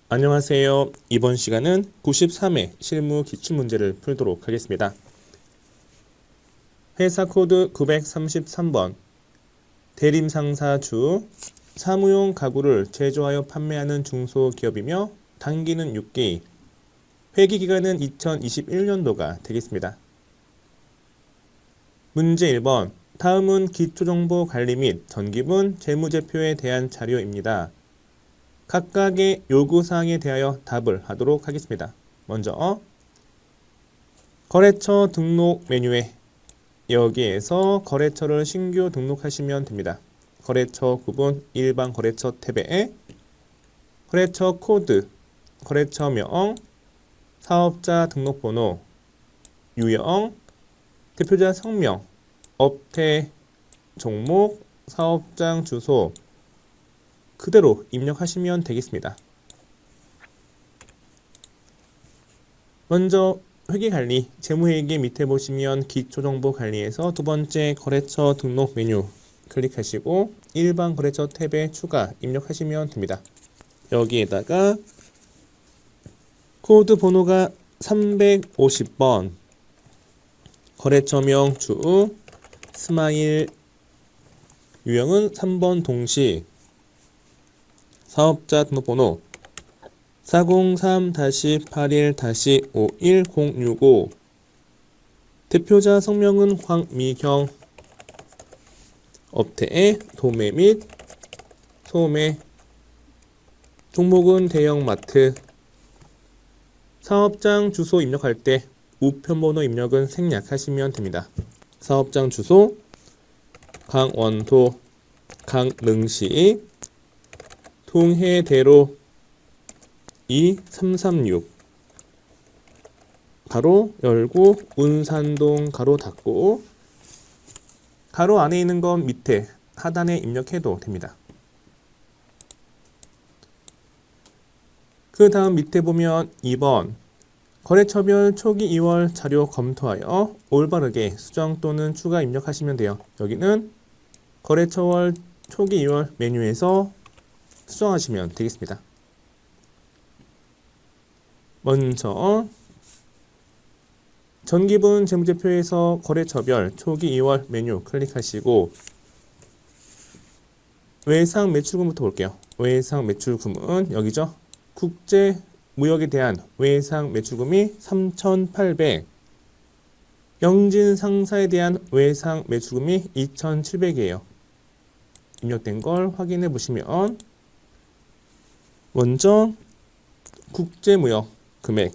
안녕하세요. 이번 시간은 93회 실무 기출문제를 풀도록 하겠습니다. 회사 코드 933번 대림상사주 사무용 가구를 제조하여 판매하는 중소기업이며 단기는 6개월, 회기기간은 2021년도가 되겠습니다. 문제 1번 다음은 기초정보관리 및 전기분 재무제표에 대한 자료입니다. 각각의 요구사항에 대하여 답을 하도록 하겠습니다. 먼저 거래처 등록 메뉴에 여기에서 거래처를 신규 등록하시면 됩니다. 거래처 구분 일반 거래처 탭에 거래처 코드, 거래처명, 사업자 등록번호, 유형, 대표자 성명, 업태, 종목, 사업장 주소 그대로 입력하시면 되겠습니다. 먼저 회계관리, 재무회계 밑에 보시면 기초정보관리에서 두 번째 거래처 등록 메뉴 클릭하시고 일반 거래처 탭에 추가 입력하시면 됩니다. 여기에다가 코드 번호가 350번, 거래처명 주, 스마일, 유형은 3번 동시, 사업자 등록번호 403-81-51065 대표자 성명은 황미경 업태의 도매 및 소매 종목은 대형마트 사업장 주소 입력할 때 우편번호 입력은 생략하시면 됩니다. 사업장 주소 강원도 강릉시 통해대로 2336 가로 열고 운산동 가로 닫고 가로 안에 있는 건 밑에 하단에 입력해도 됩니다. 그 다음 밑에 보면 2번 거래처별 초기 2월 자료 검토하여 올바르게 수정 또는 추가 입력하시면 돼요. 여기는 거래처월 초기 2월 메뉴에서 수정하시면 되겠습니다. 먼저 전기분 재무제표에서 거래처별 초기 2월 메뉴 클릭하시고 외상 매출금부터 볼게요. 외상 매출금은 여기죠. 국제 무역에 대한 외상 매출금이 3,800, 영진 상사에 대한 외상 매출금이 2,700이에요. 입력된 걸 확인해 보시면 먼저 국제무역 금액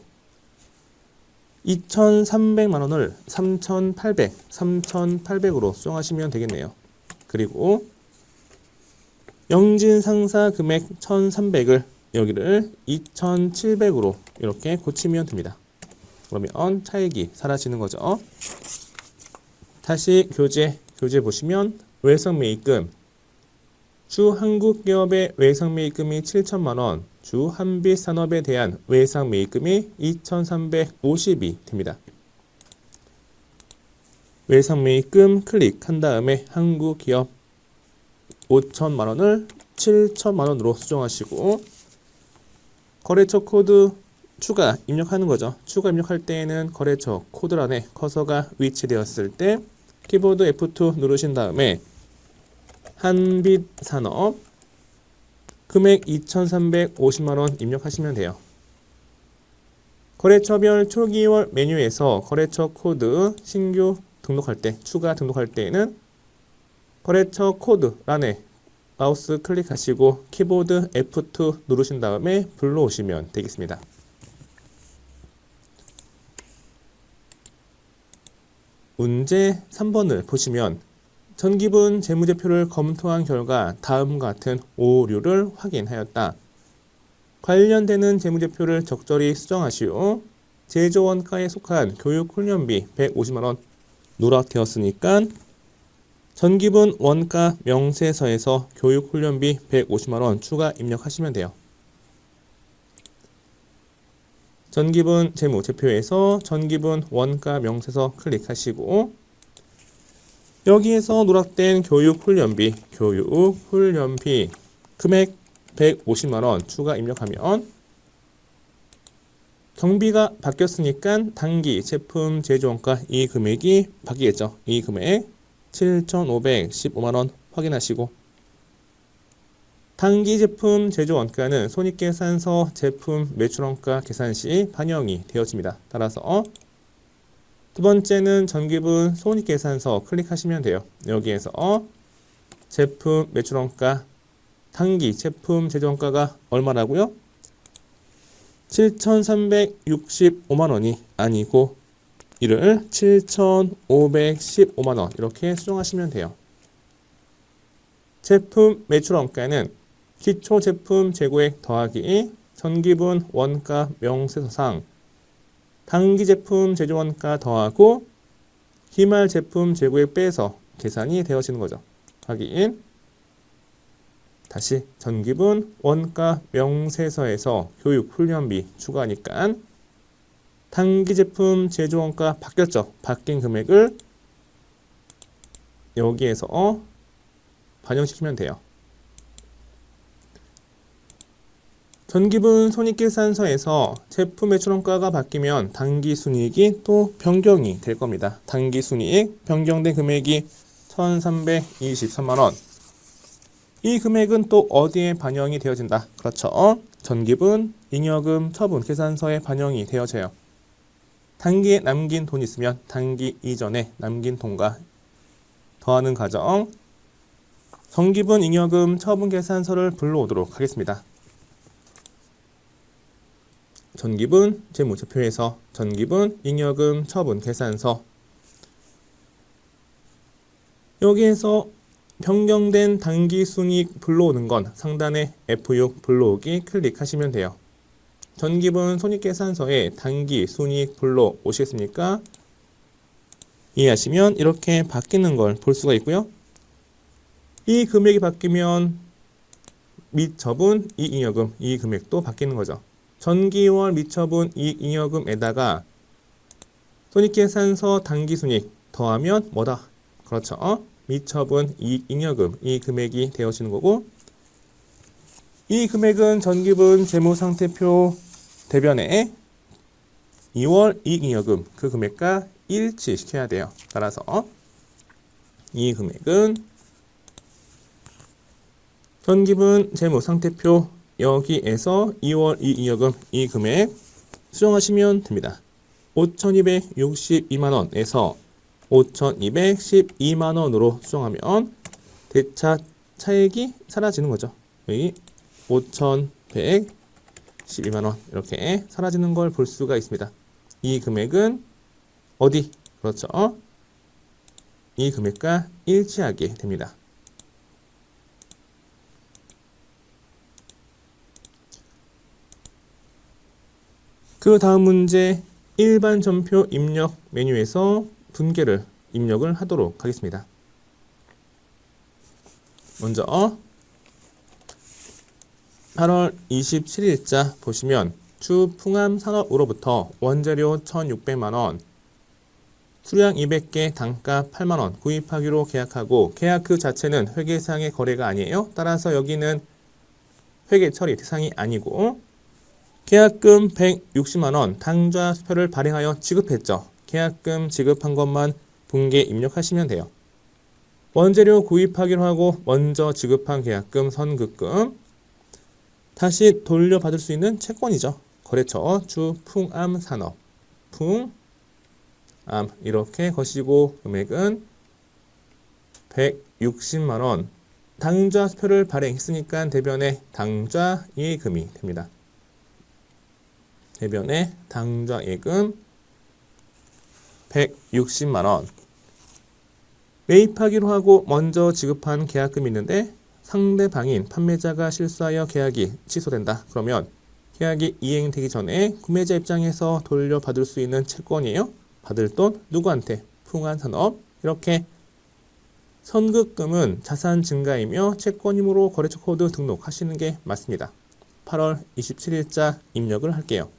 2,300만원을 3,800으로 수정하시면 되겠네요. 그리고 영진상사 금액 1,300을 여기를 2,700으로 이렇게 고치면 됩니다. 그러면 차액이 사라지는 거죠. 다시 교재 보시면 외상매입금 주 한국기업의 외상매입금이 7천만원, 주 한빛산업에 대한 외상매입금이 2,350이 됩니다. 외상매입금 클릭한 다음에 한국기업 5천만원을 7천만원으로 수정하시고 거래처 코드 추가 입력하는 거죠. 추가 입력할 때에는 거래처 코드 안에 커서가 위치되었을 때 키보드 F2 누르신 다음에 한빛산업 금액 2,350만원 입력하시면 돼요. 거래처별 초기 2월 메뉴에서 거래처 코드 신규 등록할 때, 추가 등록할 때에는 거래처 코드 란에 마우스 클릭하시고 키보드 F2 누르신 다음에 불러오시면 되겠습니다. 문제 3번을 보시면 전기분 재무제표를 검토한 결과 다음과 같은 오류를 확인하였다. 관련되는 재무제표를 적절히 수정하시오. 제조원가에 속한 교육훈련비 150만원 누락되었으니까 전기분 원가 명세서에서 교육훈련비 150만원 추가 입력하시면 돼요. 전기분 재무제표에서 전기분 원가 명세서 클릭하시고 여기에서 누락된 교육훈련비 금액 150만원 추가 입력하면 경비가 바뀌었으니까 단기 제품 제조원가 이 금액이 바뀌겠죠. 이 금액 7,515만원 확인하시고, 단기 제품 제조원가는 손익계산서 제품 매출원가 계산 시 반영이 되어집니다. 따라서 두 번째는 전기분 손익계산서 클릭하시면 돼요. 여기에서 제품 매출원가 단기 제품 제조원가가 얼마라고요? 7,365만원이 아니고 이를 7,515만원 이렇게 수정하시면 돼요. 제품 매출원가는 기초 제품 재고액 더하기 전기분 원가 명세서상 단기 제품 제조원가 더하고 기말 제품 재고액 빼서 계산이 되어지는 거죠. 확인. 다시 전기분 원가 명세서에서 교육 훈련비 추가하니까 단기 제품 제조원가 바뀌었죠. 바뀐 금액을 여기에서 반영시키면 돼요. 전기분 손익계산서에서 제품 매출원가가 바뀌면 단기순이익이 또 변경이 될 겁니다. 단기순이익 변경된 금액이 1,323만원. 이 금액은 또 어디에 반영이 되어진다? 그렇죠. 전기분 잉여금 처분 계산서에 반영이 되어져요. 단기에 남긴 돈 있으면 단기 이전에 남긴 돈과 더하는 과정, 전기분 잉여금 처분 계산서를 불러오도록 하겠습니다. 전기분 재무제표에서 전기분 잉여금 처분 계산서, 여기에서 변경된 단기순이익 불러오는 건 상단에 F6 불러오기 클릭하시면 돼요. 전기분 손익계산서에 단기순이익 불러오시겠습니까? 이해하시면 이렇게 바뀌는 걸 볼 수가 있고요. 이 금액이 바뀌면 미처분 이익잉여금 이 금액도 바뀌는 거죠. 전기월 미처분 이익잉여금에다가 손익계산서 단기순이익 더하면 뭐다? 그렇죠. 미처분 이익잉여금 이 금액이 되어지는 거고, 이 금액은 전기분 재무상태표 대변에 2월 이익잉여금 그 금액과 일치시켜야 돼요. 따라서 이 금액은 전기분 재무상태표 여기에서 2월 이익잉여금 이 금액 수정하시면 됩니다. 5,262만원에서 5,212만원으로 수정하면 대차 차액이 사라지는 거죠. 여기 5,112만원 이렇게 사라지는 걸 볼 수가 있습니다. 이 금액은 어디? 그렇죠. 이 금액과 일치하게 됩니다. 그 다음 문제 일반 전표 입력 메뉴에서 분계를 입력을 하도록 하겠습니다. 먼저 8월 27일자 보시면 주 풍암산업으로부터 원재료 1,600만원, 수량 200개, 단가 8만원 구입하기로 계약하고 계약 그 자체는 회계상의 거래가 아니에요. 따라서 여기는 회계 처리 대상이 아니고 계약금 160만원 당좌수표를 발행하여 지급했죠. 계약금 지급한 것만 분계 입력하시면 돼요. 원재료 구입하기로 하고 먼저 지급한 계약금 선급금 다시 돌려받을 수 있는 채권이죠. 거래처 주 풍암산업 풍암 이렇게 거시고 금액은 160만원 당좌수표를 발행했으니까 대변에 당좌예금이 됩니다. 대변에 당좌예금 160만원 매입하기로 하고 먼저 지급한 계약금이 있는데 상대방인 판매자가 실수하여 계약이 취소된다. 그러면 계약이 이행되기 전에 구매자 입장에서 돌려받을 수 있는 채권이에요. 받을 돈 누구한테? 풍암산업. 이렇게 선급금은 자산 증가이며 채권이므로 거래처 코드 등록하시는 게 맞습니다. 8월 27일자 입력을 할게요.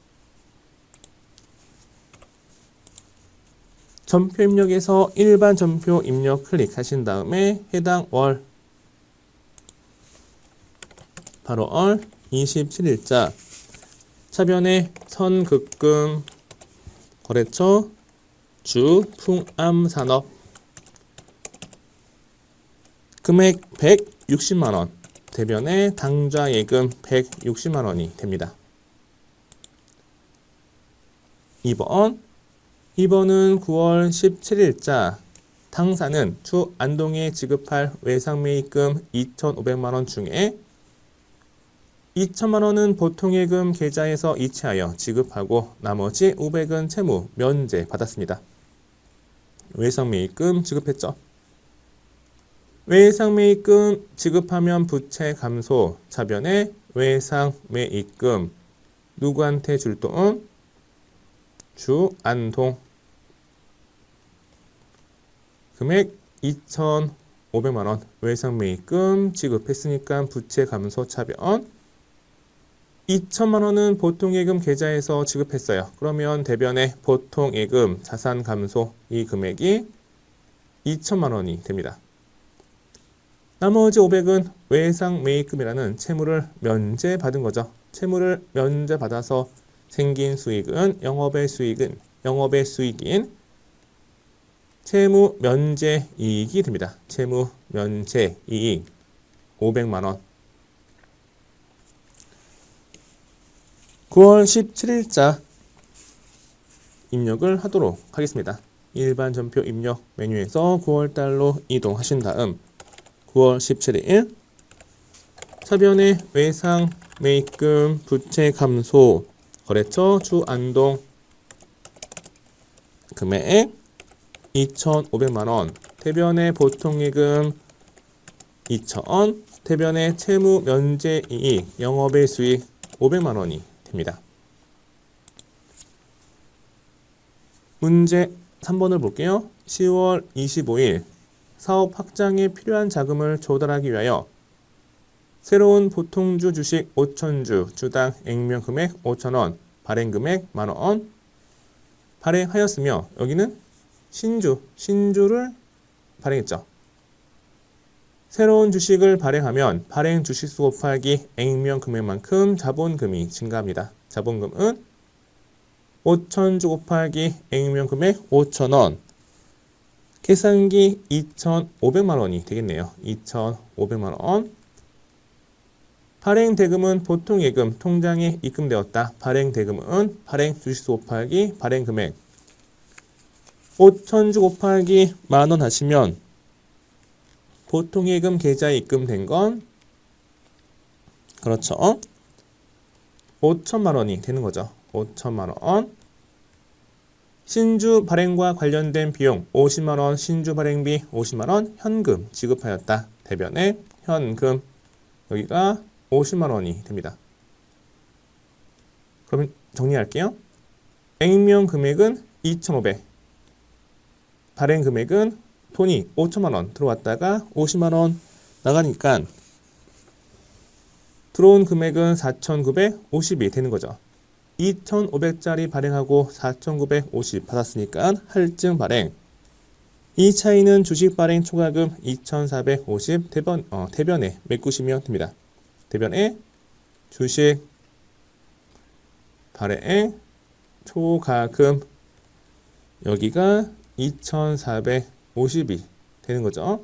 전표 입력에서 일반 전표 입력 클릭하신 다음에 해당 월 8월 27일자 차변에 선급금 거래처 주 풍암산업 금액 160만원, 대변에 당좌예금 160만원이 됩니다. 2번 2번은 9월 17일자 당사는 추 안동에 지급할 외상매입금 2,500만원 중에 2천만원은 보통예금 계좌에서 이체하여 지급하고 나머지 500은 채무 면제 받았습니다. 외상매입금 지급했죠. 외상매입금 지급하면 부채 감소, 차변에 외상매입금 누구한테 줄 돈? 주 안동 금액 2,500만원 외상매입금 지급했으니까 부채 감소 차변 2천만원은 보통예금 계좌에서 지급했어요. 그러면 대변에 보통예금 자산 감소 이 금액이 2천만원이 됩니다. 나머지 500은 외상매입금이라는 채무를 면제받은 거죠. 채무를 면제받아서 생긴 수익은 영업의 수익인 채무 면제 이익이 됩니다. 채무 면제 이익 500만원. 9월 17일자 입력을 하도록 하겠습니다. 일반 전표 입력 메뉴에서 9월달로 이동하신 다음 9월 17일 차변에 외상 매입금 부채 감소 거래처 주 안동 금액 2,500만원 대변에 보통예금 2,000원 대변에 채무 면제 이익 영업의 수익 500만원이 됩니다. 문제 3번을 볼게요. 10월 25일 사업 확장에 필요한 자금을 조달하기 위하여 새로운 보통주 주식 5,000주 주당 액면금액 5,000원 발행금액 만원 발행하였으며 여기는 신주를 발행했죠. 새로운 주식을 발행하면 발행 주식수 곱하기 액면금액만큼 자본금이 증가합니다. 자본금은 5,000주 곱하기 액면금액 5,000원 계산기 2,500만원이 되겠네요. 2,500만원 발행대금은 보통예금 통장에 입금되었다. 발행대금은 발행 주식수 곱하기 발행금액 5,000주 곱하기 만원 하시면 보통예금 계좌에 입금된 건 그렇죠. 5천만원이 되는 거죠. 5천만원 신주 발행과 관련된 비용 50만원 신주 발행비 50만원 현금 지급하였다. 대변에 현금 여기가 50만원이 됩니다. 그러면 정리할게요. 액면 금액은 2,500 발행 금액은 돈이 5천만원 들어왔다가 50만원 나가니까 들어온 금액은 4,950이 되는 거죠. 2,500짜리 발행하고 4,950 받았으니까 할증 발행. 이 차이는 주식 발행 초과금 2,450 대변에 메꾸시면 됩니다. 대변에 주식 발행 초과금 여기가 2,450이 되는 거죠.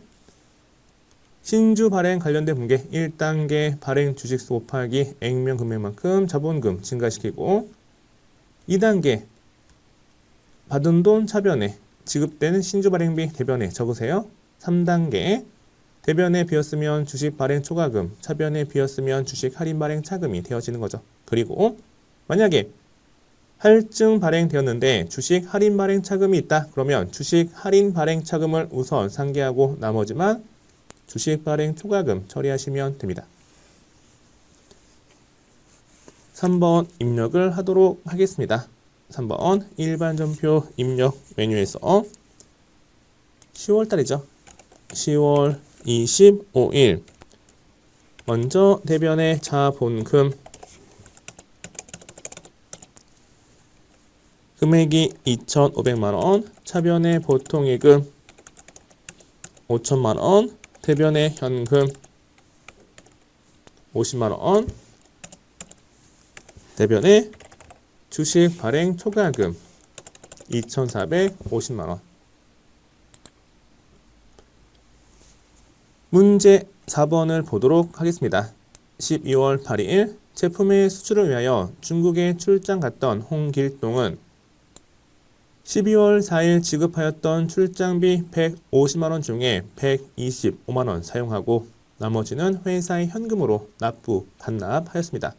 신주 발행 관련된 분계 1단계 발행 주식수 곱하기 액면 금액만큼 자본금 증가시키고 2단계 받은 돈 차변에 지급되는 신주 발행비 대변에 적으세요. 3단계 대변에 비었으면 주식 발행 초과금, 차변에 비었으면 주식 할인 발행 차금이 되어지는 거죠. 그리고 만약에 할증 발행되었는데 주식 할인 발행 차금이 있다. 그러면 주식 할인 발행 차금을 우선 상기하고 나머지만 주식 발행 초과금 처리하시면 됩니다. 3번 입력을 하도록 하겠습니다. 3번 일반 전표 입력 메뉴에서 10월달이죠. 10월 25일 먼저 대변의 자본금 금액이 2,500만원, 차변의 보통예금 5천만원, 대변의 현금 50만원, 대변의 주식 발행 초과금 2,450만원. 문제 4번을 보도록 하겠습니다. 12월 8일 제품의 수출을 위하여 중국에 출장 갔던 홍길동은 12월 4일 지급하였던 출장비 150만원 중에 125만원 사용하고 나머지는 회사의 현금으로 납부, 반납하였습니다.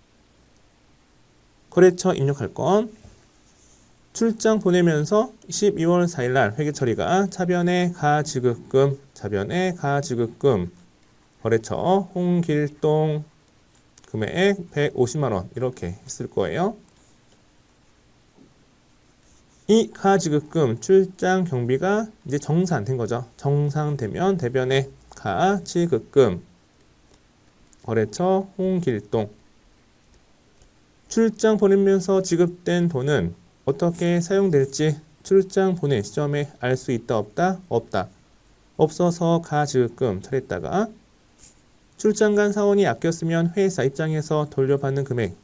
거래처 입력할 건 출장 보내면서 12월 4일 날 회계 처리가 차변의 가지급금, 차변의 가지급금, 거래처 홍길동 금액 150만원 이렇게 했을 거예요. 이 가지급금 출장 경비가 이제 정산된 거죠. 정산되면 대변의 가지급금, 거래처 홍길동. 출장 보내면서 지급된 돈은 어떻게 사용될지 출장 보낸 시점에 알 수 있다 없다? 없다. 없어서 가지급금 처리했다가 출장 간 사원이 아꼈으면 회사 입장에서 돌려받는 금액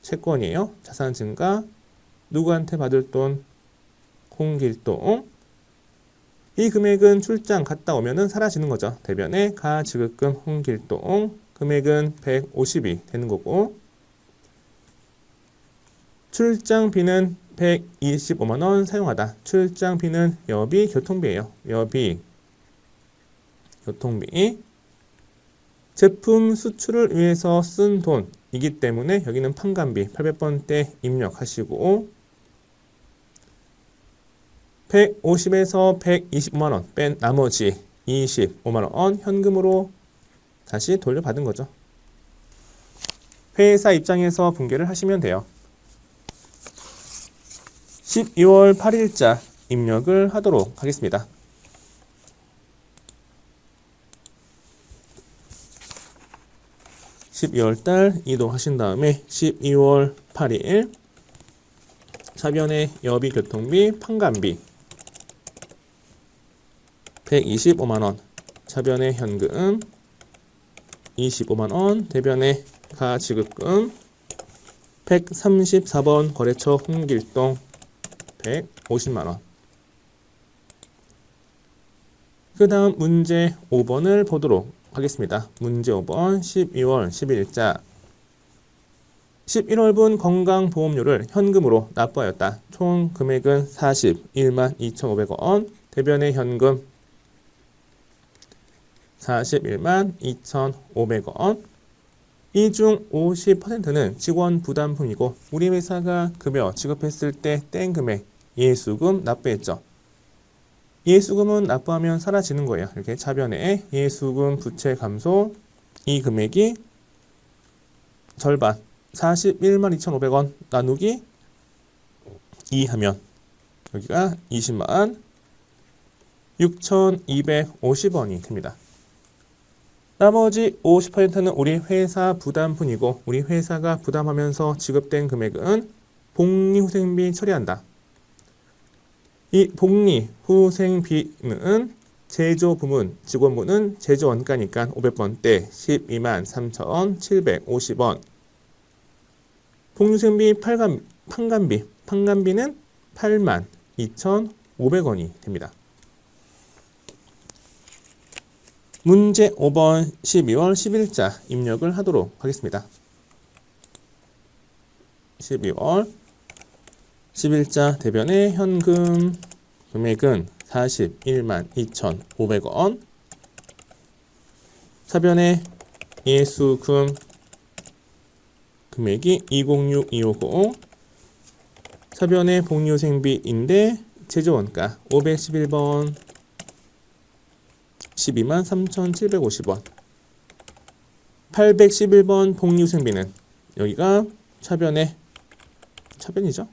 채권이에요. 자산 증가. 누구한테 받을 돈? 홍길동. 이 금액은 출장 갔다 오면은 사라지는 거죠. 대변의 가지급금 홍길동. 금액은 150이 되는 거고 출장비는 125만원 사용하다. 출장비는 여비 교통비예요. 여비 교통비. 제품 수출을 위해서 쓴 돈이기 때문에 여기는 판관비 800번대 입력하시고 150에서 125만원 뺀 나머지 25만원 현금으로 다시 돌려받은 거죠. 회사 입장에서 분개를 하시면 돼요. 12월 8일자 입력을 하도록 하겠습니다. (12월달) 이동하신 다음에 12월 8일 차변의 여비 교통비 판관비 125만원, 차변의 현금 25만원, 대변의 가지급금 134번 거래처 홍길동 150만원. 그 다음 문제 5번을 보도록 하겠습니다. 문제 5번 12월 10일자 11월분 건강보험료를 현금으로 납부하였다. 총 금액은 41만 2,500원, 대변의 현금 41만 2,500원. 이 중 50%는 직원 부담품이고 우리 회사가 급여 지급했을 때 뗀 금액 예수금 납부했죠. 예수금은 납부하면 사라지는 거예요. 이렇게 차변에 예수금 부채 감소, 이 금액이 절반 41만 2,500원 나누기 2 하면 여기가 20만 6,250원이 됩니다. 나머지 50%는 우리 회사 부담분이고 우리 회사가 부담하면서 지급된 금액은 복리후생비 처리한다. 이 복리후생비는 제조부문, 직원부는 제조원가니까 500번대 12만 3,750원. 복리후생비 판관비는 8만 2,500원이 됩니다. 문제 5번 12월 10일자 입력을 하도록 하겠습니다. 12월 10일자 대변의 현금 금액은 41만 2,500원, 차변의 예수금 금액이 206,250, 차변의 복리후생비인데 제조원가 511번 12만 3,750원. 811번 복리후생비는 여기가 차변이죠.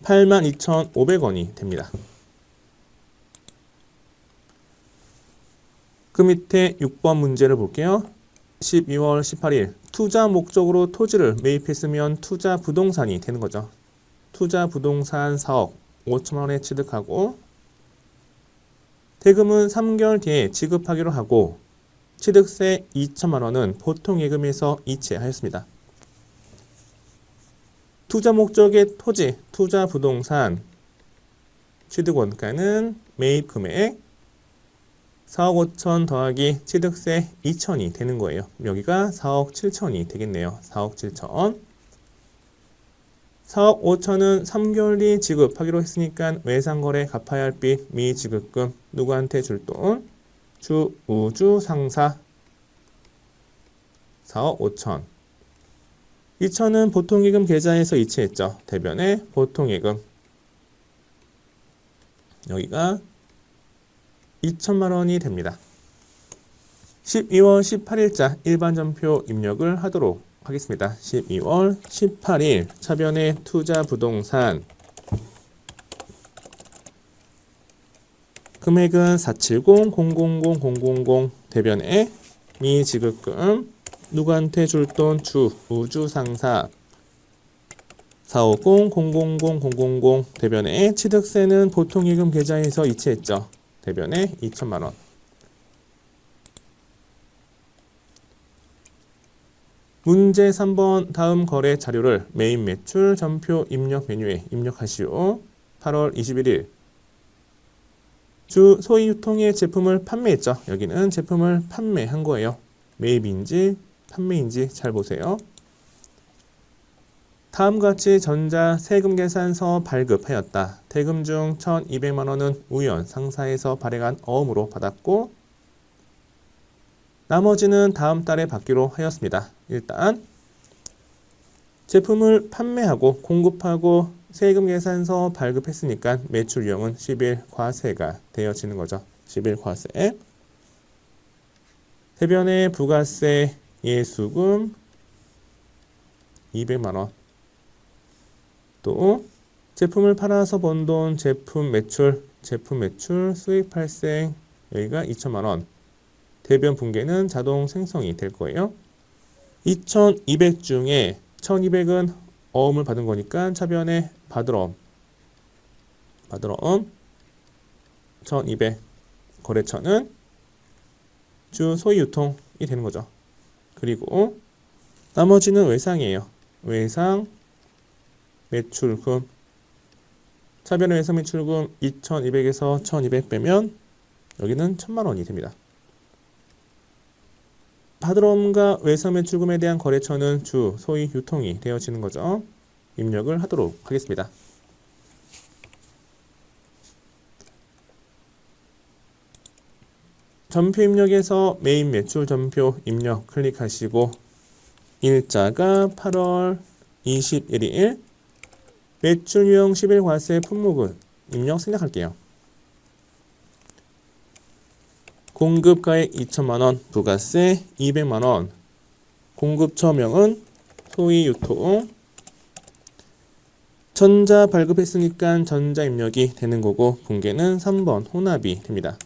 82,500원이 됩니다. 그 밑에 6번 문제를 볼게요. 12월 18일 투자 목적으로 토지를 매입했으면 투자 부동산이 되는 거죠. 투자 부동산 4억 5천만 원에 취득하고 대금은 3개월 뒤에 지급하기로 하고 취득세 2천만 원은 보통 예금에서 이체하였습니다. 투자 목적의 토지, 투자 부동산 취득 원가는 매입 금액 4억 5천 더하기 취득세 2천이 되는 거예요. 여기가 4억 7천이 되겠네요. 4억 7천. 4억 5천은 3개월 뒤 지급하기로 했으니까 외상거래 갚아야 할 빚 미지급금 누구한테 줄 돈? 주 우주 상사 4억 5천. 2천은 보통예금 계좌에서 이체했죠. 대변에 보통예금. 여기가 2천만 원이 됩니다. 12월 18일자 일반 전표 입력을 하도록 하겠습니다. 12월 18일 차변의 투자 부동산 금액은 470,000,000 대변에 미지급금 누구한테 줄 돈? 주 우주상사 450,000,000 대변에 취득세는 보통예금 계좌에서 이체했죠. 대변에 2천만 원. 문제 3번 다음 거래 자료를 매입 매출 전표 입력 메뉴에 입력하시오. 8월 21일 주 소위 유통의 제품을 판매했죠. 여기는 제품을 판매한 거예요. 매입인지 판매인지 잘 보세요. 다음과 같이 전자 세금 계산서 발급하였다. 대금 중 1,200만 원은 우연 상사에서 발행한 어음으로 받았고 나머지는 다음 달에 받기로 하였습니다. 일단 제품을 판매하고 공급하고 세금 계산서 발급했으니까 매출 유형은 10일 과세가 되어지는 거죠. 10일 과세. 대변에 부가세 예수금 200만 원. 또 제품을 팔아서 번 돈 제품 매출 수익 발생 여기가 2천만 원. 대변 분계는 자동 생성이 될 거예요. 2,200 중에 1,200은 어음을 받은 거니까 차변에 받으러 1,200 거래처는 주 소위 유통이 되는 거죠. 그리고 나머지는 외상이에요. 외상 매출금 차변의 외상 매출금 2,200에서 1,200 빼면 여기는 1,000만 원이 됩니다. 받으러옴과 외상 매출금에 대한 거래처는 주 소위 유통이 되어지는 거죠. 입력을 하도록 하겠습니다. 전표 입력에서 매입 매출 전표 입력 클릭하시고 일자가 8월 21일 매출 유형 10일 과세 품목은 입력 생략할게요. 공급가액 2천만 원, 부가세 200만 원. 공급처명은 소위 유통. 전자 발급했으니까 전자 입력이 되는 거고 분계는 3번 혼합이 됩니다.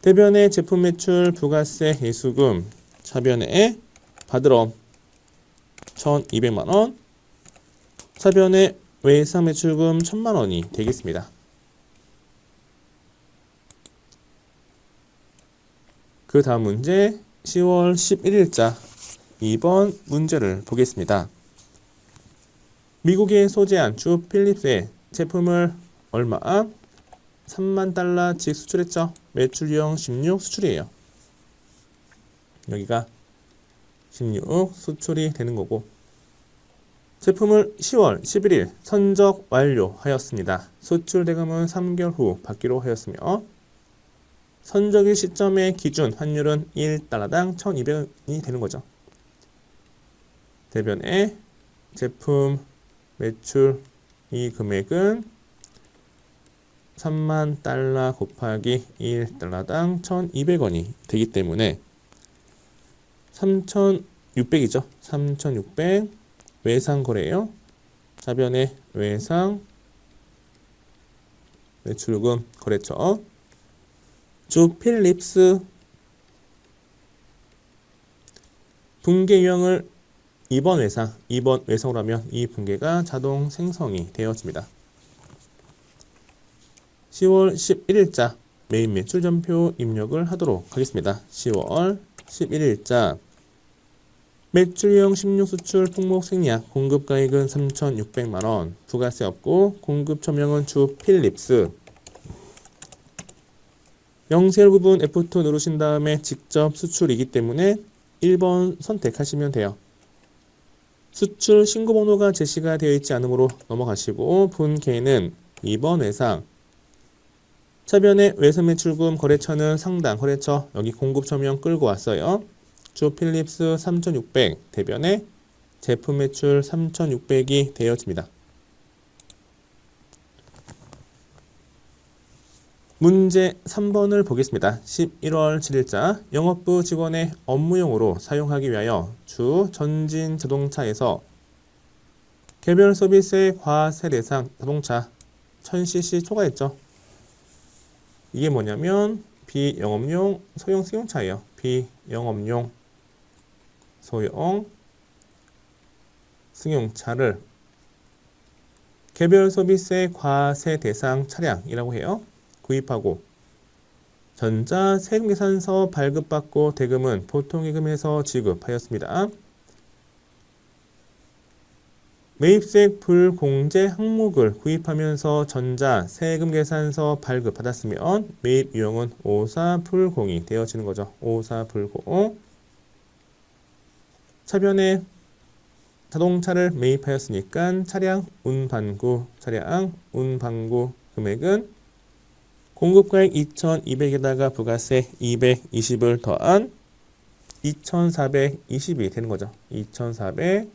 대변에 제품 매출, 부가세, 예수금, 차변에 받으러 1,200만 원. 차변에 외상 매출금 1,000만 원이 되겠습니다. 그 다음 문제 10월 11일자 2번 문제를 보겠습니다. 미국에 소재한 주 필립스의 제품을 얼마? 3만 달러씩 수출했죠. 매출 유형 16 수출이에요. 여기가 16 수출이 되는 거고 제품을 10월 11일 선적 완료하였습니다. 수출 대금은 3개월 후 받기로 하였으며 선적일 시점의 기준 환율은 1달러당 1,200원이 되는 거죠. 대변에 제품 매출 이 금액은 3만 달러 곱하기 1달러당 1,200원이 되기 때문에 3,600이죠. 3,600 외상 거래예요. 차변에 외상 매출금 거래처 주 필립스 분계 유형을 2번 외상으로 하면 이 분계가 자동 생성이 되어집니다. 10월 11일자 매입 매출 전표 입력을 하도록 하겠습니다. 10월 11일자 매출형 16 수출 품목 생략 공급가액은 3,600만원 부가세 없고 공급 처명은 주 필립스. 영세율 구분 F2 누르신 다음에 직접 수출이기 때문에 1번 선택하시면 돼요. 수출 신고번호가 제시가 되어 있지 않으므로 넘어가시고 분계는 2번 외상. 차변의 외선매출금 거래처는 상당 거래처 여기 공급 처명 끌고 왔어요. 주 필립스 3,600 대변에 제품 매출 3,600이 되어집니다. 문제 3번을 보겠습니다. 11월 7일자 영업부 직원의 업무용으로 사용하기 위하여 주 전진자동차에서 개별 서비스의 과세 대상 자동차 1000cc 초과했죠. 이게 뭐냐면 비영업용 소형 승용차예요. 비영업용 소형 승용차를 개별 서비스의 과세 대상 차량이라고 해요. 구입하고 전자 세금계산서 발급받고 대금은 보통예금에서 지급하였습니다. 매입세액 불공제 항목을 구입하면서 전자 세금계산서 발급받았으면 매입 유형은 54불공이 되어지는 거죠. 54불공. 차변에 자동차를 매입하였으니까 차량 운반구 금액은 공급가액 2,200에다가 부가세 220을 더한 2,420이 되는 거죠. 2,420만원.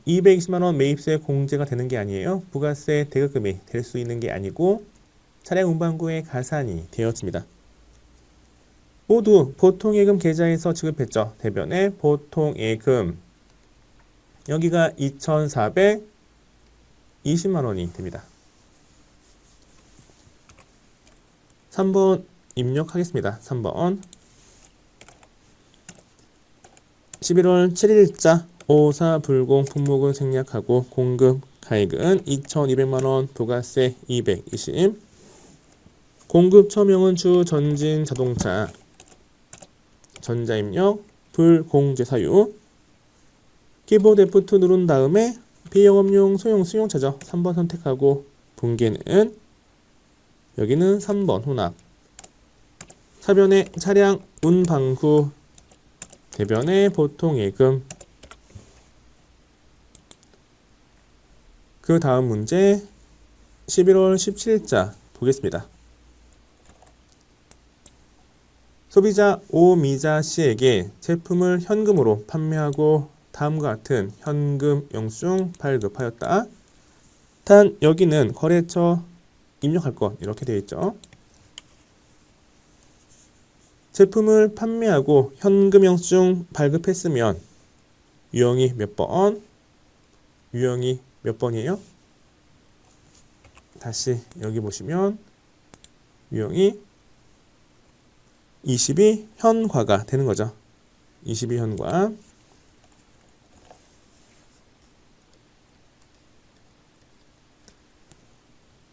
220만원 매입세 공제가 되는 게 아니에요. 부가세 대급금이 될 수 있는 게 아니고 차량 운반구의 가산이 되어집니다. 모두 보통예금 계좌에서 지급했죠. 대변에 보통예금 여기가 2,420만원이 됩니다. 3번 입력하겠습니다. 3번 11월 7일자 54불공 품목은 생략하고 공급 가액은 2,200만원 부가세 220 공급 처명은 주 전진 자동차 전자입력 불공제 사유 키보드 F2 누른 다음에 비영업용 소형 승용차죠. 3번 선택하고 분계는 여기는 3번 혼합. 차변에 차량 운반구 대변에 보통예금. 그 다음 문제 11월 17일자 보겠습니다. 소비자 오미자 씨에게 제품을 현금으로 판매하고 다음과 같은 현금 영수증 발급하였다. 단 여기는 거래처 입력할 것 이렇게 되어 있죠. 제품을 판매하고 현금 영수증 발급했으면 유형이 몇 번? 유형이 몇 번이에요? 다시 여기 보시면 유형이 22 현과가 되는 거죠. 22 현과.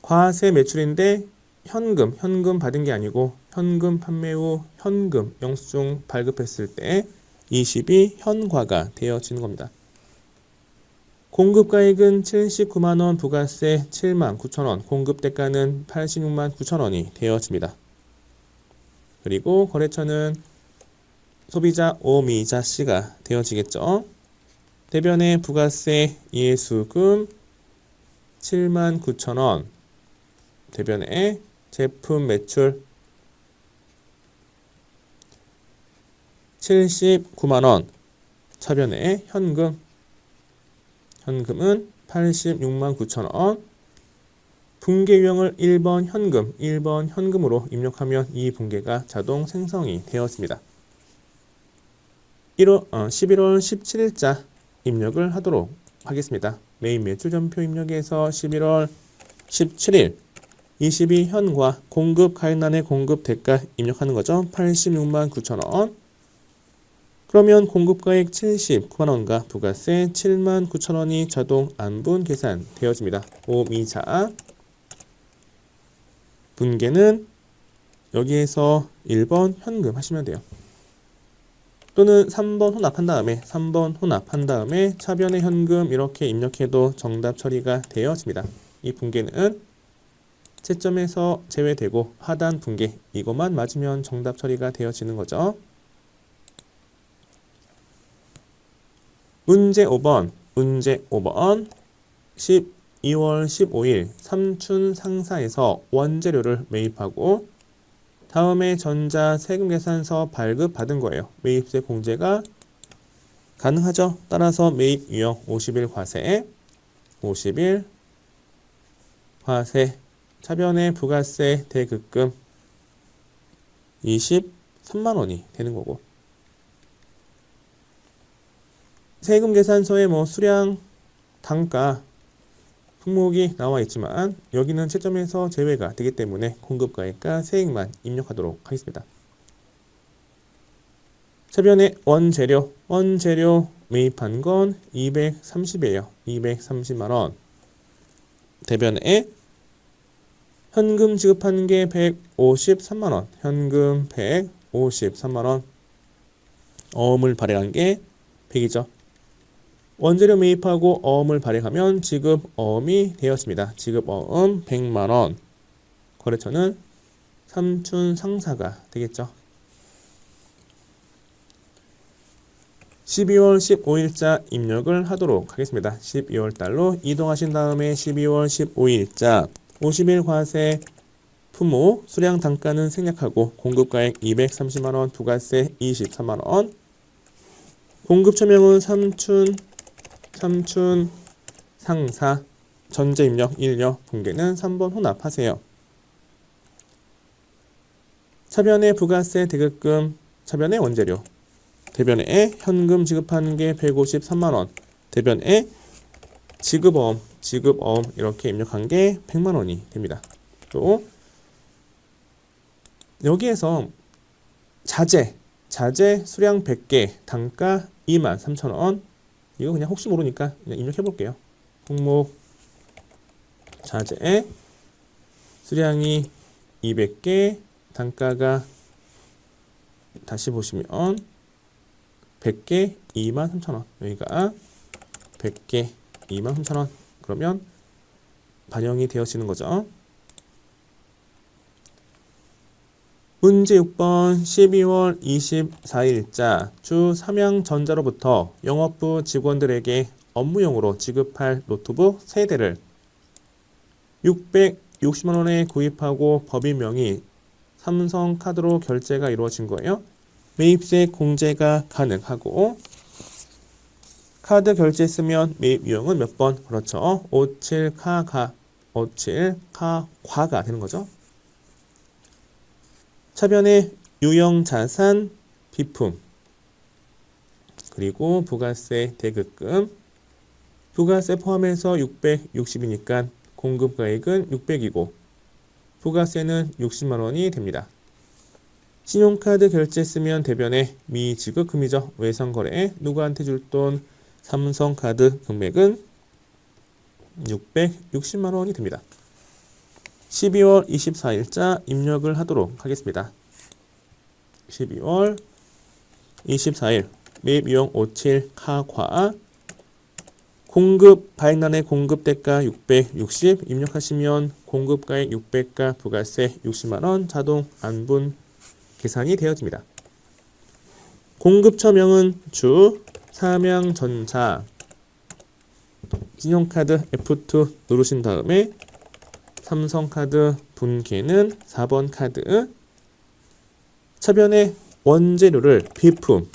과세 매출인데 현금 받은 게 아니고 현금 판매 후 현금 영수증 발급했을 때 22 현과가 되어지는 겁니다. 공급가액은 79만원 부가세 79,000원 공급대가는 86만 9천원이 되어집니다. 그리고 거래처는 소비자 오미자 씨가 되어지겠죠. 대변에 부가세 예수금 7만 9천원 대변에 제품 매출 79만원 차변에 현금은 86만 9천원 분계 유형을 1번 현금으로 입력하면 이 분계가 자동 생성이 되었습니다. 11월 17일자 입력을 하도록 하겠습니다. 매입 매출 전표 입력에서 11월 17일 22 현과 공급 가액란의 공급 대가 입력하는 거죠. 86만 9천원. 그러면 공급가액 79만원과 부가세 7만 9천원이 자동 안분 계산 되어집니다. 오미자 분계는 여기에서 1번 현금 하시면 돼요. 또는 3번 혼합한 다음에 차변의 현금 이렇게 입력해도 정답 처리가 되어집니다. 이 붕괴는 채점에서 제외되고 하단 붕괴 이것만 맞으면 정답 처리가 되어지는 거죠. 문제 5번 12월 15일 삼춘 상사에서 원재료를 매입하고 다음에 전자 세금계산서 발급받은 거예요. 매입세 공제가 가능하죠. 따라서 매입 유형 50일 과세 차변의 부가세 대급금 23만 원이 되는 거고 세금 계산서에 수량, 단가, 품목이 나와 있지만 여기는 채점에서 제외가 되기 때문에 공급가액과 세액만 입력하도록 하겠습니다. 차변의 원재료 매입한 건 230이에요. 230만 원. 대변에 현금 지급한 게 153만 원. 현금 153만 원. 어음을 발행한 게 100이죠. 원재료 매입하고 어음을 발행하면 지급 어음이 되었습니다. 지급 어음 100만 원. 거래처는 삼춘 상사가 되겠죠. 12월 15일자 입력을 하도록 하겠습니다. 12월 달로 이동하신 다음에 12월 15일자 50일 과세 품목 수량 단가는 생략하고 공급가액 230만 원, 부가세 23만 원. 공급처명은 삼춘 상사 전제 입력 1력 붕괴는 3번 혼합하세요. 차변의 부가세 대급금 차변의 원재료 대변에 현금 지급하는 게 153만 원 대변에 지급어음 이렇게 입력한 게 100만 원이 됩니다. 또 여기에서 자재 수량 100개 단가 23,000원 이거 그냥 혹시 모르니까 그냥 입력해 볼게요. 품목 자재 수량이 200개 단가가 다시 보시면 100개 23,000원 여기가 100개 23,000원 그러면 반영이 되어지는 거죠. 문제 6번 12월 24일자 주 삼양전자로부터 영업부 직원들에게 업무용으로 지급할 노트북 3대를 660만 원에 구입하고 법인명의 삼성카드로 결제가 이루어진 거예요. 매입세 공제가 가능하고 카드 결제했으면 매입 유형은 몇 번? 그렇죠. 57카과가 되는 거죠. 차변의 유형자산 비품 그리고 부가세 대급금 부가세 포함해서 660이니까 공급가액은 600이고 부가세는 60만 원이 됩니다. 신용카드 결제했으면 대변에 미지급금이죠. 외상거래에 누구한테 줄 돈 삼성카드 금액은 660만 원이 됩니다. 12월 24일자 입력을 하도록 하겠습니다. 12월 24일 매입 유형 57카과 공급 바익난의 공급대가 660 입력하시면 공급가액 600가 부가세 60만원 자동 안분 계산이 되어집니다. 공급처명은 주 삼양전자 신용카드 F2 누르신 다음에 삼성카드 분기는 4번 카드 차변의 원재료를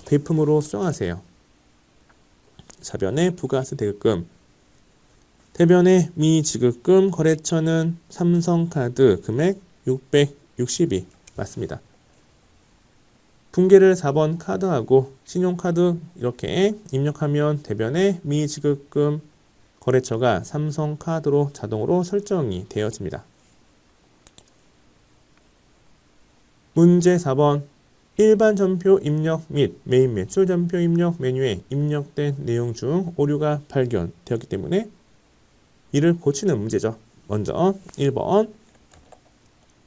비품으로 수정하세요. 차변의 부가세 대급금 대변의 미지급금 거래처는 삼성카드 금액 660이 맞습니다. 분기를 4번 카드하고 신용카드 이렇게 입력하면 대변의 미지급금 거래처가 삼성카드로 자동으로 설정이 되어집니다. 문제 4번 일반 전표 입력 및 매입 매출 전표 입력 메뉴에 입력된 내용 중 오류가 발견되었기 때문에 이를 고치는 문제죠. 먼저 1번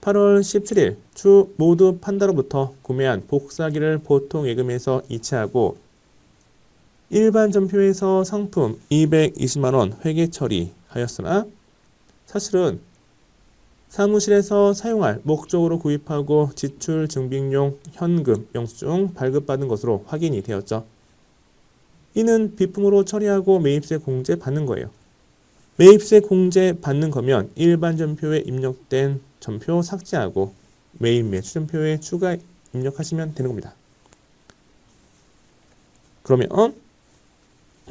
8월 17일 주 모두 판다로부터 구매한 복사기를 보통 예금에서 이체하고 일반 전표에서 상품 220만원 회계 처리하였으나 사실은 사무실에서 사용할 목적으로 구입하고 지출 증빙용 현금 영수증 발급받은 것으로 확인이 되었죠. 이는 비품으로 처리하고 매입세 공제 받는 거예요. 매입세 공제 받는 거면 일반 전표에 입력된 전표 삭제하고 매입 매출 전표에 추가 입력하시면 되는 겁니다. 그러면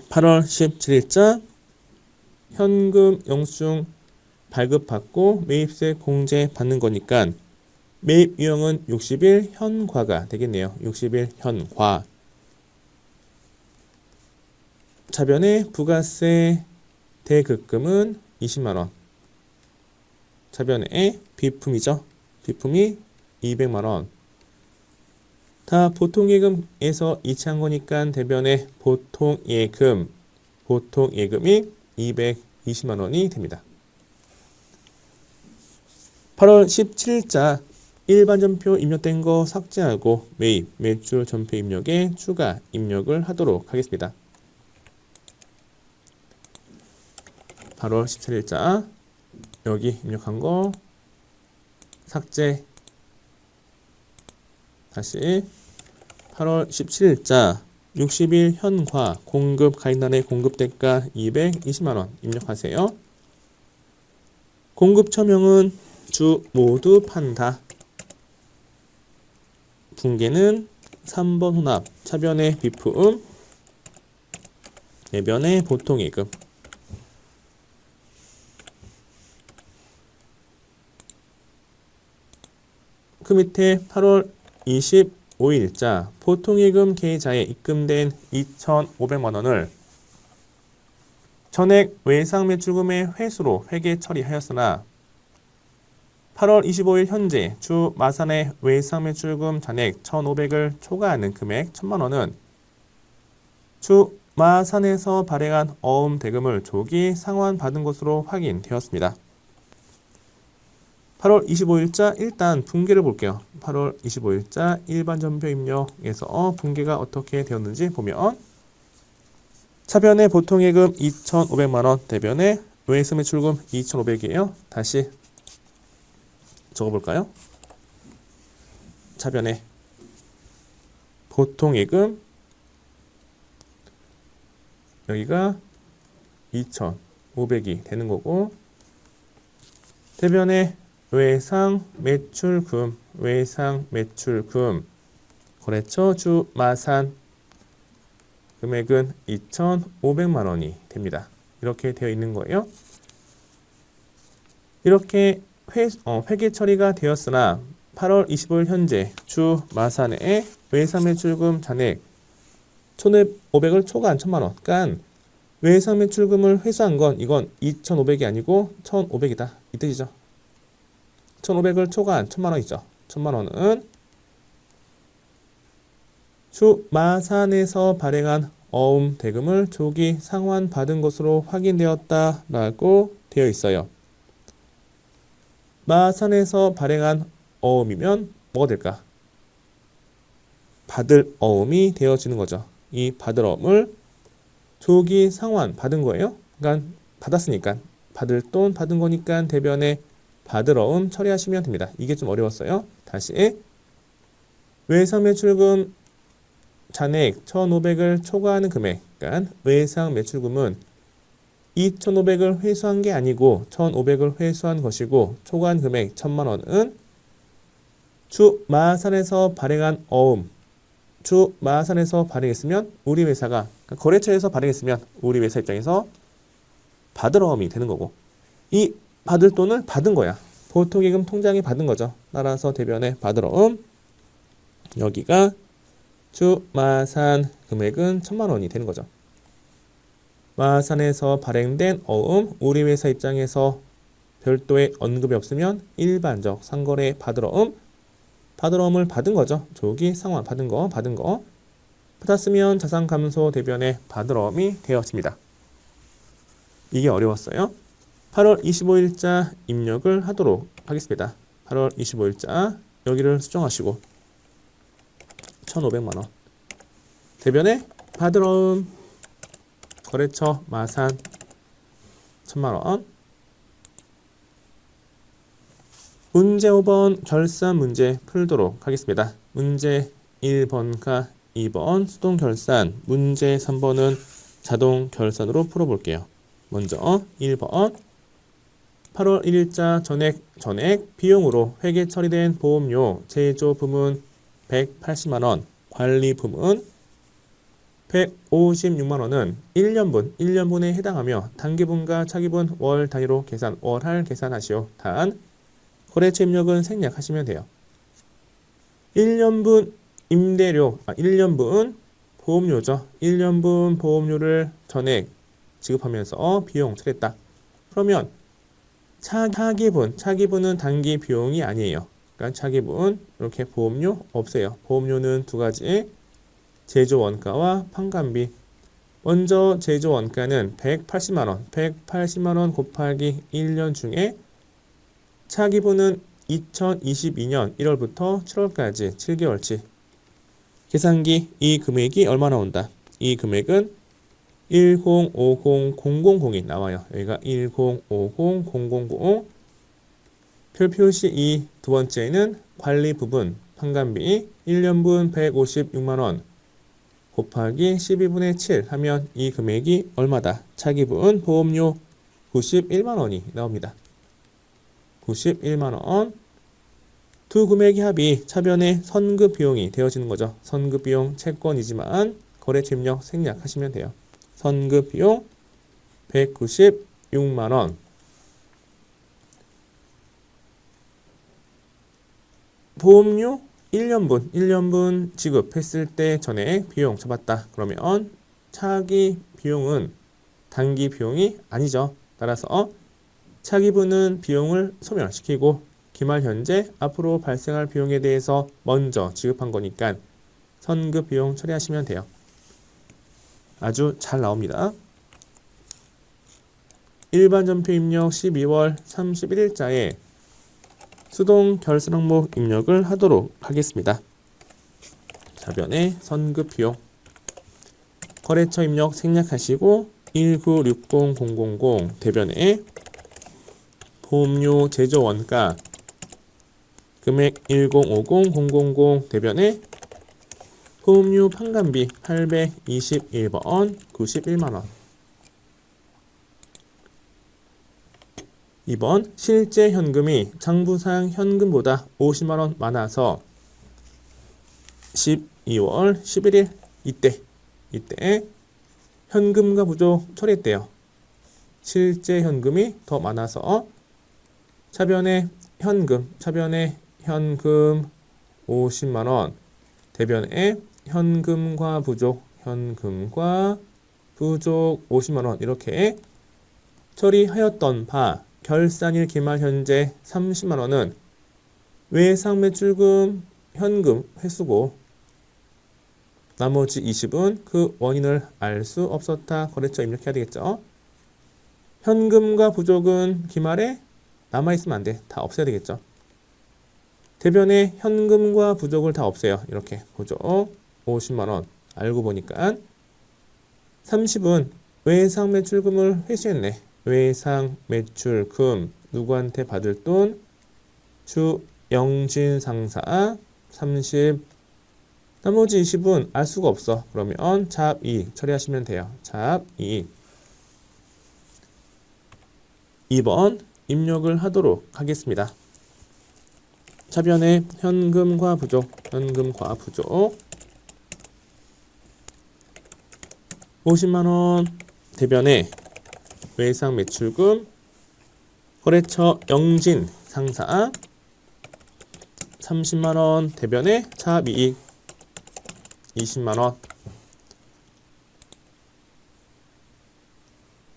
8월 17일자 현금 영수증 발급받고 매입세 공제 받는 거니까 매입 유형은 60일 현과가 되겠네요. 60일 현과. 차변의 부가세 대급금은 20만원. 차변의 비품이죠. 비품이 200만원. 다 보통예금에서 이체한 거니까 대변의 보통예금이 220만원이 됩니다. 8월 17일자 일반 전표 입력된 거 삭제하고 매입, 매출 전표 입력에 추가 입력을 하도록 하겠습니다. 8월 17일자 여기 입력한 거 삭제. 다시 8월 17일자 60일 현과 공급 가입란의 공급대가 220만원 입력하세요. 공급처명은 주 모두 판다. 분계는 3번 혼합, 차변의 비품, 내변의 보통예금. 그 밑에 8월 25일자 보통예금 계좌에 입금된 2,500만원을 전액 외상매출금의 회수로 회계 처리하였으나 8월 25일 현재 주 마산의 외상매출금 잔액 1,500을 초과하는 금액 1,000만원은 주 마산에서 발행한 어음 대금을 조기 상환받은 것으로 확인되었습니다. 8월 25일자 일단 분계를 볼게요. 8월 25일자 일반 전표 입력에서 분계가 어떻게 되었는지 보면 차변의 보통예금 2,500만원, 대변의 외상매출금 2,500이에요. 다시 적어볼까요? 차변의 보통예금 여기가 2,500이 되는 거고 대변의 외상매출금 거래처 주 마산 금액은 2,500만원이 됩니다. 이렇게 되어 있는 거예요. 이렇게 회계 처리가 되었으나 8월 25일 현재 주 마산의 외상매출금 잔액 1,500을 초과한 1,000만원. 그러니까 외상매출금을 회수한 건 이건 2,500이 아니고 1,500이다. 이 뜻이죠. 1,500을 초과한 1,000만원이죠. 1,000만원은 주 마산에서 발행한 어음 대금을 조기 상환받은 것으로 확인되었다라고 되어 있어요. 마산에서 발행한 어음이면 뭐가 될까? 받을 어음이 되어지는 거죠. 이 받을 어음을 조기 상환받은 거예요. 그러니까 받았으니까 받을 돈 받은 거니까 대변에 받을 어음 처리하시면 됩니다. 이게 좀 어려웠어요. 다시 외상매출금 잔액 1,500을 초과하는 금액, 그러니까 외상매출금은 2,500을 회수한 게 아니고 1,500을 회수한 것이고 초과한 금액 1,000만원은 주 마산에서 발행한 어음, 주 마산에서 발행했으면 우리 회사가 그러니까 거래처에서 발행했으면 우리 회사 입장에서 받을 어음이 되는 거고 이 받을 돈을 받은 거야. 보통예금 통장에 받은 거죠. 따라서 대변에 받을 어음 여기가 주 마산 금액은 1,000만원이 되는 거죠. 마산에서 발행된 어음 우리 회사 입장에서 별도의 언급이 없으면 일반적 상거래 받을 어음을 받은 거죠. 조기 상환 받은 거 받았으면 자산 감소 대변에 받을 어음이 되었습니다. 이게 어려웠어요. 8월 25일자 입력을 하도록 하겠습니다. 8월 25일자 여기를 수정하시고 1,500만원. 대변에 받으러운 거래처 마산 1,000만원. 문제 5번 결산 문제 풀도록 하겠습니다. 문제 1번과 2번 수동 결산, 문제 3번은 자동 결산으로 풀어볼게요. 먼저 1번 8월 1일자 전액 비용으로 회계 처리된 보험료 제조 부문 180만원, 관리 부문 156만원은 1년분에 해당하며 단기분과 차기분 월 단위로 월할 계산하시오. 단 거래처 입력은 생략하시면 돼요. 1년분 임대료, 1년분 보험료죠. 1년분 보험료를 전액 지급하면서 비용 처리했다. 그러면 차기분은 단기 비용이 아니에요. 그러니까 차기분 이렇게 보험료 없어요. 보험료는 두 가지, 제조 원가와 판관비. 먼저 제조 원가는 180만원, 180만원 곱하기 1년 중에 차기분은 2022년 1월부터 7월까지 7개월치. 계산기 이 금액이 얼마 나온다? 이 금액은 1050000이 나와요. 여기가 1050000. 별 표시 2 두 번째는 관리 부분 판관비 1년분 156만원 곱하기 12분의 7 하면 이 금액이 얼마다? 차기분 보험료 91만원이 나옵니다. 91만원. 두 금액의 합이 차변의 선급 비용이 되어지는 거죠. 선급 비용 채권이지만 거래처 입력 생략하시면 돼요. 선급 비용 196만원. 보험료 1년분 지급했을 때 전에 비용 잡았다. 그러면 차기 비용은 단기 비용이 아니죠. 따라서 차기분은 비용을 소멸시키고 기말 현재 앞으로 발생할 비용에 대해서 먼저 지급한 거니까 선급 비용 처리하시면 돼요. 아주 잘 나옵니다. 일반 전표 입력 12월 31일자에 수동 결산 항목 입력을 하도록 하겠습니다. 자변에 선급 비용 거래처 입력 생략하시고 1960000 대변에 보험료 제조 원가 금액 1050000 대변에 보험료 판관비 821번 91만원. 2번 실제 현금이 장부상 현금보다 50만원 많아서 12월 11일 이때 현금과 부족 처리했대요. 실제 현금이 더 많아서 차변에 현금 50만원 대변에 현금과 부족 50만원 이렇게 처리하였던 바 결산일 기말 현재 30만원은 외상 매출금 현금 회수고 나머지 20은 그 원인을 알 수 없었다. 거래처 입력해야 되겠죠. 현금과 부족은 기말에 남아있으면 안 돼. 다 없애야 되겠죠. 대변에 현금과 부족을 다 없애요. 이렇게 부족 50만원 알고 보니까 30은 외상 매출금을 회수했네. 외상 매출금 누구한테 받을 돈? 주영진 상사 30. 나머지 20은 알 수가 없어. 그러면 잡 2 처리하시면 돼요. 잡 2. 2번 입력을 하도록 하겠습니다. 차변에 현금과 부족 50만원 대변에 외상 매출금 거래처 영진 상사 30만원 대변에 차이익 20만원.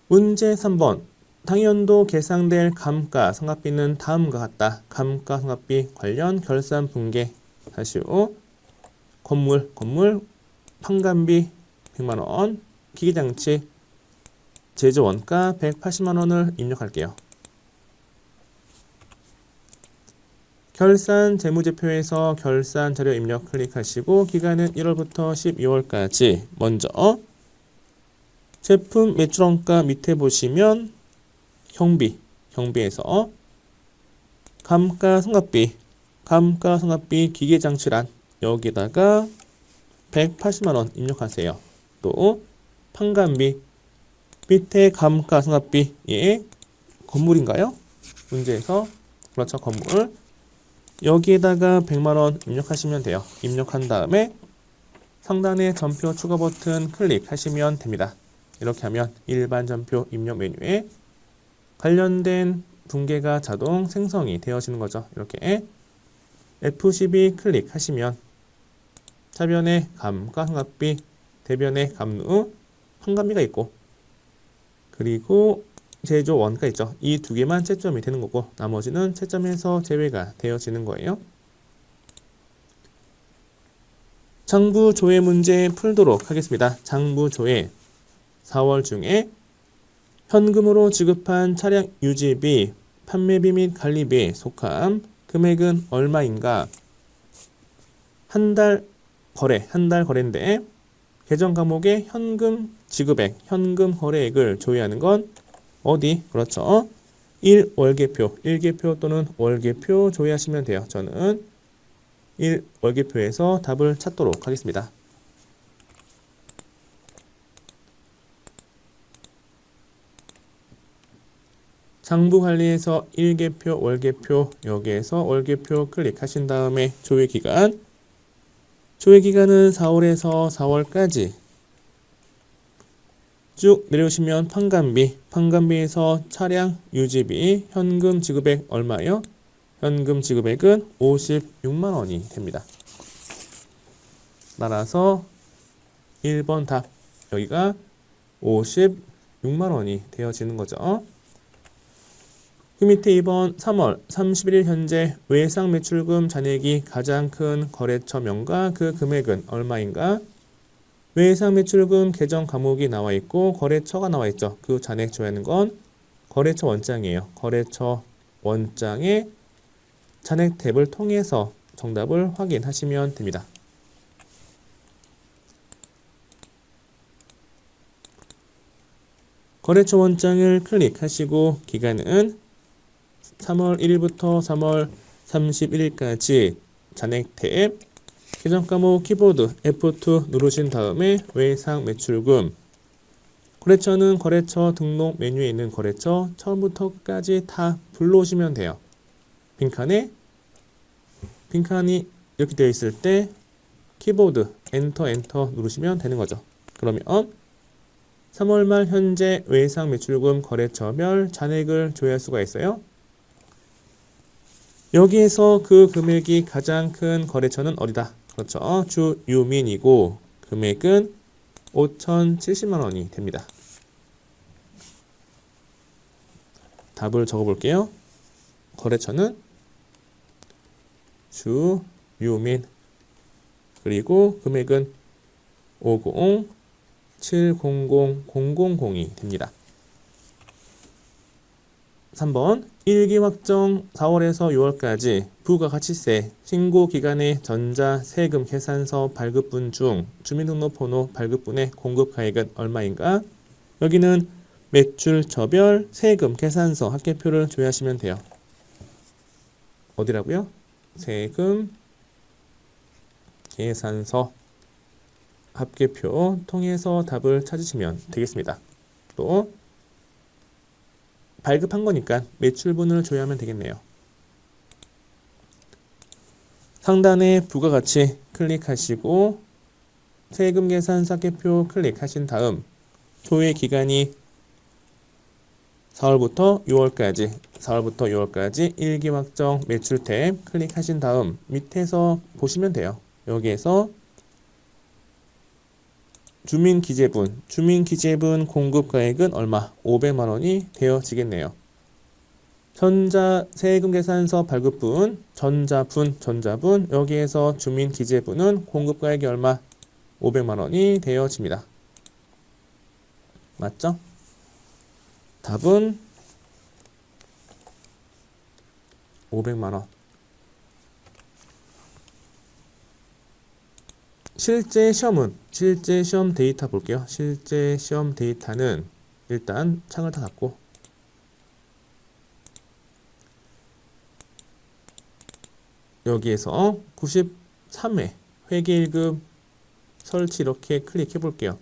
문제 3번 당연도 계상될 감가 성합비는 다음과 같다. 감가 성합비 관련 결산 분계 하시오. 건물 판관비 100만원 기기장치 제조 원가 180만원을 입력할게요. 결산 재무제표에서 결산 자료 입력 클릭하시고 기간은 1월부터 12월까지 먼저 제품 매출원가 밑에 보시면 경비에서 감가상각비 기계장치란 여기다가 180만원 입력하세요. 또 판관비 밑에 감가상각비 건물인가요? 문제에서 그렇죠. 건물 여기에다가 100만원 입력하시면 돼요. 입력한 다음에 상단의 전표 추가 버튼 클릭하시면 됩니다. 이렇게 하면 일반 전표 입력 메뉴에 관련된 붕괴가 자동 생성이 되어지는 거죠. 이렇게 F12 클릭하시면 차변에 감가상각비, 대변에 감루, 판관비가 있고 그리고 제조 원가 있죠. 이 두 개만 채점이 되는 거고 나머지는 채점에서 제외가 되어지는 거예요. 장부조회 문제 풀도록 하겠습니다. 장부조회 4월 중에 현금으로 지급한 차량 유지비, 판매비 및 관리비에 속함 금액은 얼마인가? 한 달 거래인데 계정 과목의 현금 지급액, 현금 거래액을 조회하는 건 어디? 그렇죠. 1월계표 또는 월계표 조회하시면 돼요. 저는 1월계표에서 답을 찾도록 하겠습니다. 장부관리에서 1계표, 월계표 여기에서 월계표 클릭하신 다음에 조회기간은 4월에서 4월까지 쭉 내려오시면 판관비에서 차량 유지비 현금 지급액 얼마요? 현금 지급액은 56만원이 됩니다. 따라서 1번 답 여기가 56만원이 되어지는 거죠. 그 밑에 2번 3월 31일 현재 외상 매출금 잔액이 가장 큰 거래처명과 그 금액은 얼마인가? 외상 매출금 계정 과목이 나와 있고 거래처가 나와 있죠. 그 잔액 조회하는 건 거래처 원장이에요. 거래처 원장의 잔액 탭을 통해서 정답을 확인하시면 됩니다. 거래처 원장을 클릭하시고 기간은 3월 1일부터 3월 31일까지 잔액 탭 계정 과목 키보드 F2 누르신 다음에 외상 매출금 거래처는 거래처 등록 메뉴에 있는 거래처 처음부터 끝까지 다 불러오시면 돼요. 빈칸이 이렇게 되어 있을 때 키보드 엔터 누르시면 되는 거죠. 그러면 3월 말 현재 외상 매출금 거래처별 잔액을 조회할 수가 있어요. 여기에서 그 금액이 가장 큰 거래처는 어디다? 그렇죠. 주유민이고 금액은 5,070만원이 됩니다. 답을 적어볼게요. 거래처는 주유민 그리고 금액은 507000002 됩니다. 3번 일기 확정 4월에서 6월까지 부가가치세 신고기간의 전자세금 계산서 발급분 중 주민등록번호 발급분의 공급가액은 얼마인가? 여기는 매출처별 세금 계산서 합계표를 조회하시면 돼요. 어디라고요? 세금 계산서 합계표 통해서 답을 찾으시면 되겠습니다. 또 발급한 거니까 매출분을 조회하면 되겠네요. 상단에 부가가치 클릭하시고 세금 계산 합계표 클릭하신 다음 조회 기간이 4월부터 6월까지 일기 확정 매출 탭 클릭하신 다음 밑에서 보시면 돼요. 여기에서 주민기재분 공급가액은 얼마? 500만원이 되어지겠네요. 전자세금계산서 발급분, 전자분 여기에서 주민기재분은 공급가액이 얼마? 500만원이 되어집니다. 맞죠? 답은 500만원. 실제 시험 데이터 볼게요. 실제 시험 데이터는 일단 창을 다 닫고 여기에서 93회 회계 1급 설치 이렇게 클릭해 볼게요.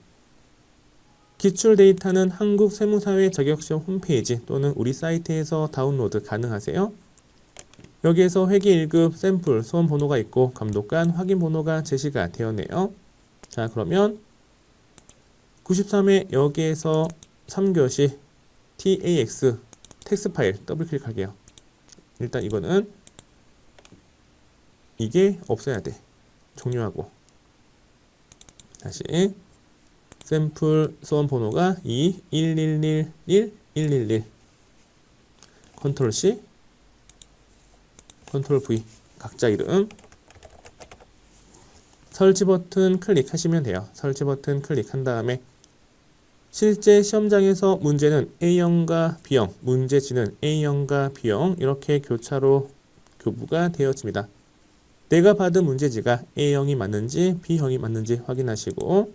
기출 데이터는 한국세무사회 자격시험 홈페이지 또는 우리 사이트에서 다운로드 가능하세요. 여기에서 회계 1급 샘플 수험 번호가 있고 감독관 확인 번호가 제시가 되었네요. 자, 그러면 93회 여기에서 3교시 TAX 텍스트 파일 더블 클릭할게요. 일단 이거는 이게 없어야 돼. 종료하고 다시 샘플 수험 번호가 2111111 컨트롤 C 컨트롤 V 각자 이름 설치 버튼 클릭하시면 돼요. 설치 버튼 클릭한 다음에 실제 시험장에서 문제는 A형과 B형, 문제지는 A형과 B형 이렇게 교차로 교부가 되어집니다. 내가 받은 문제지가 A형이 맞는지 B형이 맞는지 확인하시고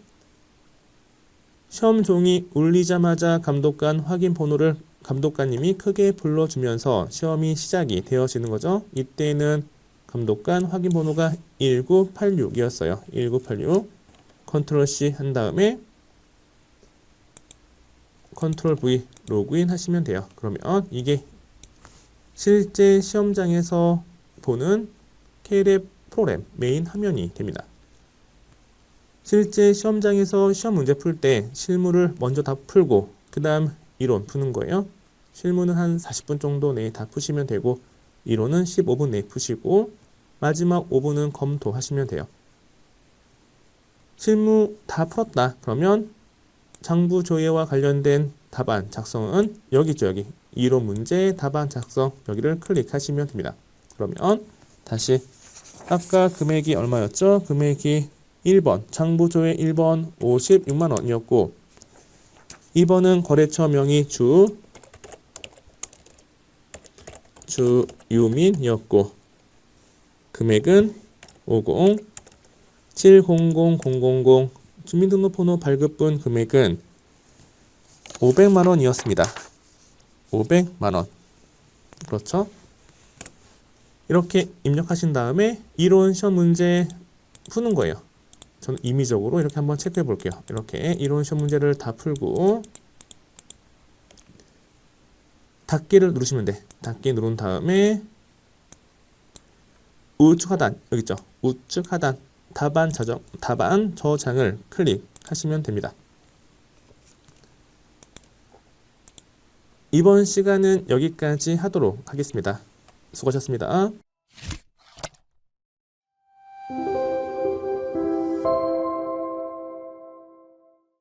시험 종이 울리자마자 감독관 확인 번호를 감독관님이 크게 불러주면서 시험이 시작이 되어지는 거죠. 이때는 감독관 확인 번호가 1986이었어요. 1986 컨트롤 C 한 다음에 컨트롤 V 로그인 하시면 돼요. 그러면 이게 실제 시험장에서 보는 K랩 프로그램 메인 화면이 됩니다. 실제 시험장에서 시험 문제 풀 때 실무를 먼저 다 풀고 그 다음 이론 푸는 거예요. 실무는 한 40분 정도 내에 다 푸시면 되고 이론은 15분 내에 푸시고 마지막 5분은 검토하시면 돼요. 실무 다 풀었다. 그러면 장부 조회와 관련된 답안 작성은 여기 있죠. 여기 이론 문제 답안 작성 여기를 클릭하시면 됩니다. 그러면 다시 아까 금액이 얼마였죠? 금액이 1번 장부 조회 1번 56만 원이었고 2번은 거래처 명의 주유민이었고 금액은 50 700000 주민등록번호 발급분 금액은 500만 원이었습니다. 500만 원. 그렇죠? 이렇게 입력하신 다음에 이론 시험 문제 푸는 거예요. 저는 임의적으로 이렇게 한번 체크해 볼게요. 이렇게 이론 시험 문제를 다 풀고 닫기를 누르시면 돼. 닫기 누른 다음에 우측 하단 여기 있죠. 우측 하단 답안 저장을 클릭하시면 됩니다. 이번 시간은 여기까지 하도록 하겠습니다. 수고하셨습니다.